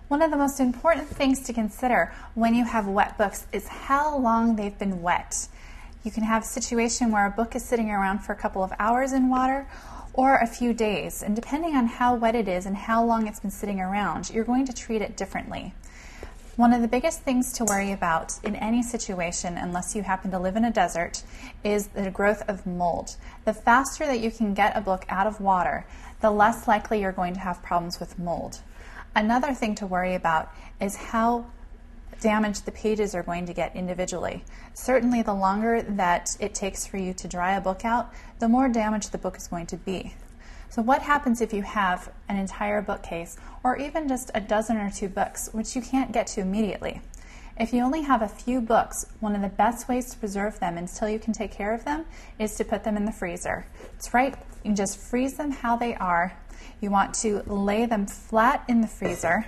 One of the most important things to consider when you have wet books is how long they've been wet. You can have a situation where a book is sitting around for a couple of hours in water or a few days, and depending on how wet it is and how long it's been sitting around, you're going to treat it differently. One of the biggest things to worry about in any situation, unless you happen to live in a desert, is the growth of mold. The faster that you can get a book out of water, the less likely you're going to have problems with mold. Another thing to worry about is how damaged the pages are going to get individually. Certainly the longer that it takes for you to dry a book out, the more damaged the book is going to be. So what happens if you have an entire bookcase or even just a dozen or two books which you can't get to immediately? If you only have a few books, one of the best ways to preserve them until you can take care of them is to put them in the freezer. That's right, you can just freeze them how they are. You want to lay them flat in the freezer.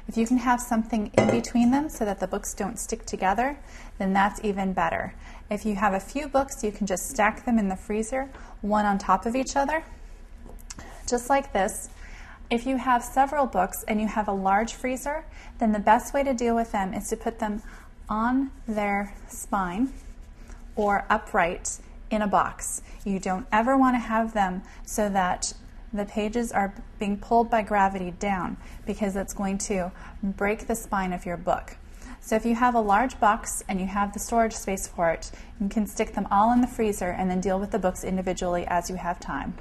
If you can have something in between them so that the books don't stick together, then that's even better. If you have a few books, you can just stack them in the freezer, one on top of each other, just like this. If you have several books and you have a large freezer, then the best way to deal with them is to put them on their spine or upright in a box. You don't ever want to have them so that the pages are being pulled by gravity down, because it's going to break the spine of your book. So if you have a large box and you have the storage space for it, you can stick them all in the freezer and then deal with the books individually as you have time.